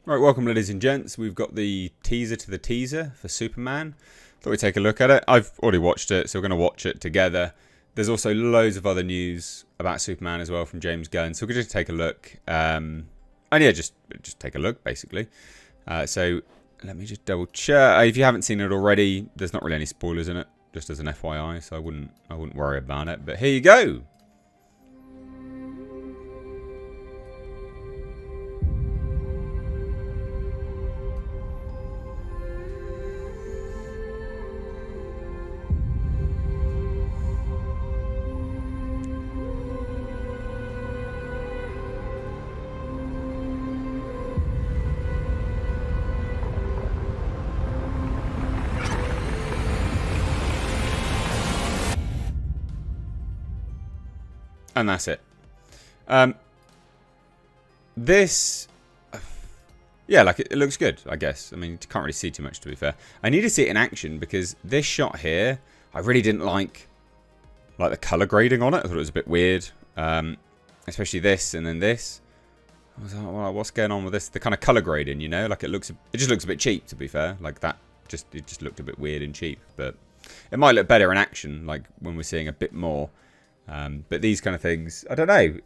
Right, welcome ladies and gents. We've got the teaser to the teaser for Superman. Thought we'd take a look at it. I've already watched it, so we're going to watch it together. There's also loads of other news about Superman as well from James Gunn, so we could just take a look. And yeah, just take a look, basically. So let me just double check. If you haven't seen it already, there's not really any spoilers in it, just as an FYI, so I wouldn't worry about it. But here you go. And that's it. This, yeah, like it looks good, I guess. I mean, you can't really see too much, to be fair. I need to see it in action because this shot here, I really didn't like the color grading on it. I thought it was a bit weird, especially this and then this. I was like, well, what's going on with this? The kind of color grading, you know, like it just looks a bit cheap, to be fair. Like that, it just looked a bit weird and cheap. But it might look better in action, like when we're seeing a bit more. But these kind of things, I don't know.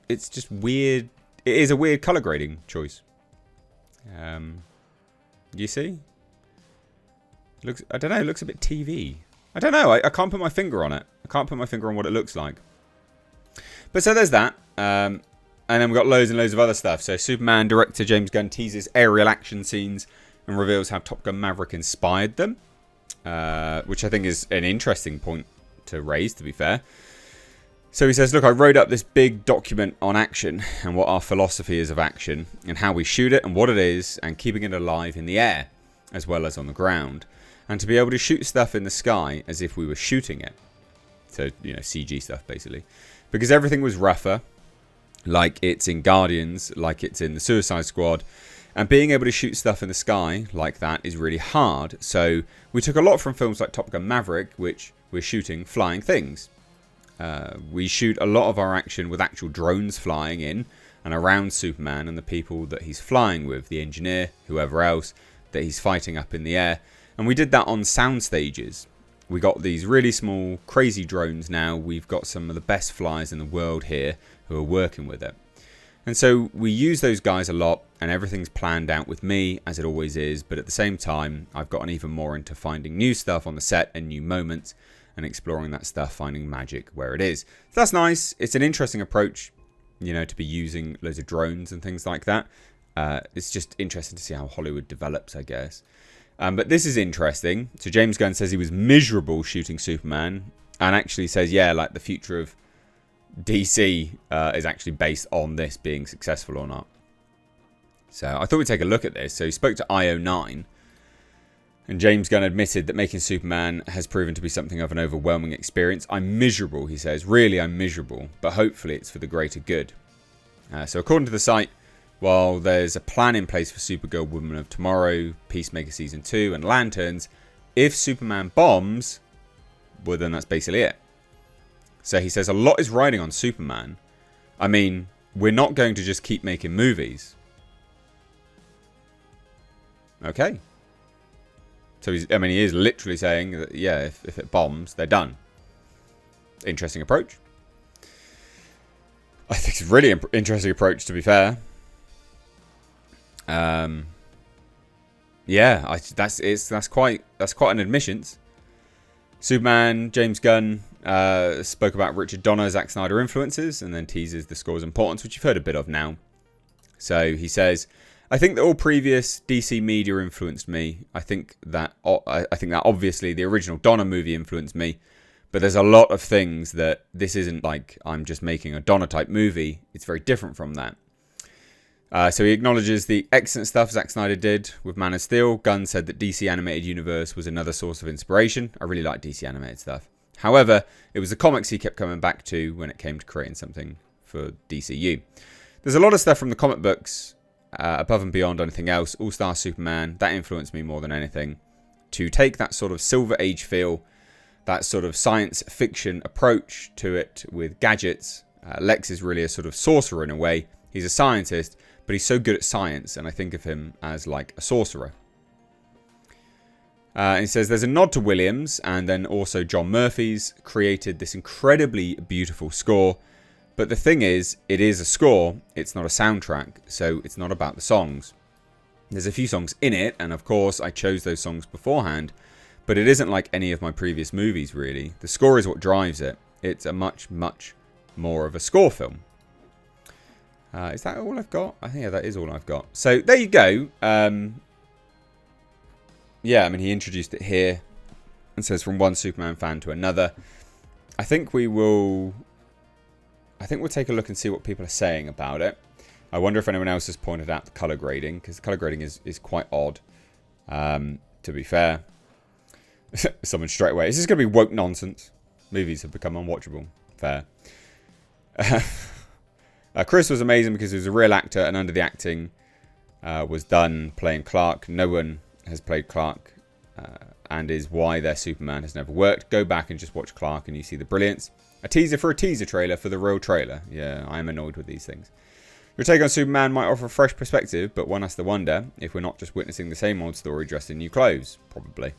It's just weird. It is a weird color grading choice. You see? I don't know. It looks a bit TV. I don't know. I can't put my finger on it. I can't put my finger on what it looks like. But so there's that. And then we've got loads and loads of other stuff. So Superman director James Gunn teases aerial action scenes and reveals how Top Gun Maverick inspired them, which I think is an interesting point to raise, to be fair. So he says, look, I wrote up this big document on action and what our philosophy is of action and how we shoot it and what it is and keeping it alive in the air as well as on the ground. And to be able to shoot stuff in the sky as if we were shooting it. So, you know, CG stuff, basically. Because everything was rougher, like it's in Guardians, like it's in the Suicide Squad. And being able to shoot stuff in the sky like that is really hard. So we took a lot from films like Top Gun Maverick, which we're shooting flying things. We shoot a lot of our action with actual drones flying in and around Superman and the people that he's flying with, the engineer, whoever else that he's fighting up in the air. And we did that on sound stages. We got these really small, crazy drones now. We've got some of the best flyers in the world here who are working with it. And so we use those guys a lot and everything's planned out with me, as it always is. But at the same time, I've gotten even more into finding new stuff on the set and new moments and exploring that stuff, finding magic where it is. So that's nice. It's an interesting approach, you know, to be using loads of drones and things like that. It's just interesting to see how Hollywood develops, I guess. But this is interesting. So James Gunn says he was miserable shooting Superman and actually says, yeah, like the future of DC is actually based on this being successful or not. So I thought we'd take a look at this. So he spoke to IO9. And James Gunn admitted that making Superman has proven to be something of an overwhelming experience. I'm miserable, he says. Really, I'm miserable. But hopefully it's for the greater good. So according to the site, while there's a plan in place for Supergirl, Woman of Tomorrow, Peacemaker Season 2 and Lanterns, if Superman bombs, well then that's basically it. So he says a lot is riding on Superman. I mean, we're not going to just keep making movies. Okay. So he is literally saying that, yeah, if it bombs, they're done. Interesting approach. I think it's a really interesting approach, to be fair. Yeah, that's quite an admission. Superman, James Gunn spoke about Richard Donner, Zack Snyder influences, and then teases the score's importance, which you've heard a bit of now. So he says, I think that all previous DC media influenced me. I think that obviously the original Donner movie influenced me. But there's a lot of things that this isn't like I'm just making a Donner type movie. It's very different from that. So he acknowledges the excellent stuff Zack Snyder did with Man of Steel. Gunn said that DC Animated Universe was another source of inspiration. I really like DC Animated stuff. However, it was the comics he kept coming back to when it came to creating something for DCU. There's a lot of stuff from the comic books above and beyond anything else. All-Star Superman, that influenced me more than anything. To take that sort of Silver Age feel, that sort of science fiction approach to it with gadgets. Lex is really a sort of sorcerer in a way. He's a scientist, but he's so good at science, and I think of him as like a sorcerer. He says there's a nod to Williams, and then also John Murphy's created this incredibly beautiful score. But the thing is, it is a score, it's not a soundtrack, so it's not about the songs. There's a few songs in it, and of course I chose those songs beforehand, but it isn't like any of my previous movies really. The score is what drives it. It's a much, much more of a score film. Is that all I've got? I think that is all I've got. So there you go. Yeah, I mean, he introduced it here and says from one Superman fan to another. I think we'll take a look and see what people are saying about it. I wonder if anyone else has pointed out the colour grading, because the colour grading is quite odd, to be fair. Someone straight away, is this going to be woke nonsense? Movies have become unwatchable. Fair. Chris was amazing because he was a real actor, and under the acting was done playing Clark. No one has played Clark, and is why their Superman has never worked. Go back and just watch Clark and you see the brilliance. A teaser for a teaser trailer for the real trailer. Yeah, I am annoyed with these things. Your take on Superman might offer a fresh perspective, but one has to wonder if we're not just witnessing the same old story dressed in new clothes. Probably.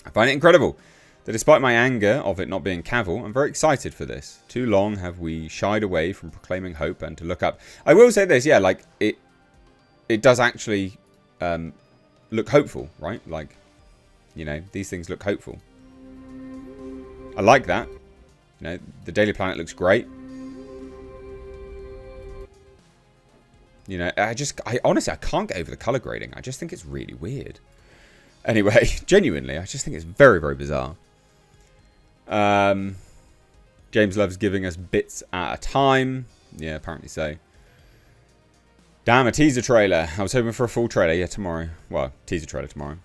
I find it incredible that despite my anger of it not being Cavill, I'm very excited for this. Too long have we shied away from proclaiming hope and to look up. I will say this, yeah, like it does actually look hopeful, right? Like, you know, these things look hopeful. I like that. You know, the Daily Planet looks great. You know, I honestly, I can't get over the colour grading. I just think it's really weird. Anyway, genuinely, I just think it's very, very bizarre. James loves giving us bits at a time. Yeah, apparently so. Damn, a teaser trailer. I was hoping for a full trailer. Yeah, tomorrow. Well, teaser trailer tomorrow.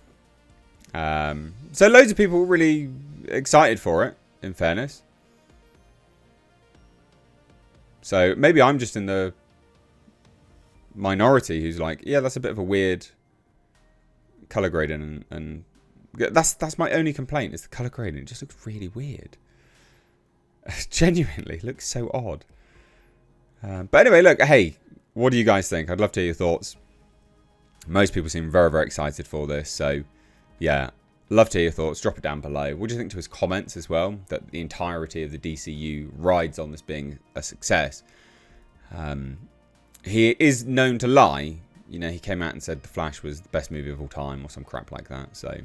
So loads of people were really excited for it, in fairness. So maybe I'm just in the minority who's like, yeah, that's a bit of a weird colour grading, and that's my only complaint is the colour grading. It just looks really weird. Genuinely, it looks so odd. But anyway, look, hey, what do you guys think? I'd love to hear your thoughts. Most people seem very, very excited for this. So, yeah, love to hear your thoughts. Drop it down below. What do you think to his comments as well? That the entirety of the DCU rides on this being a success. He is known to lie. You know, he came out and said The Flash was the best movie of all time or some crap like that. So,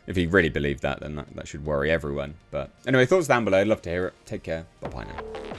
if he really believed that, then that should worry everyone. But anyway, thoughts down below. I'd love to hear it. Take care. Bye-bye now.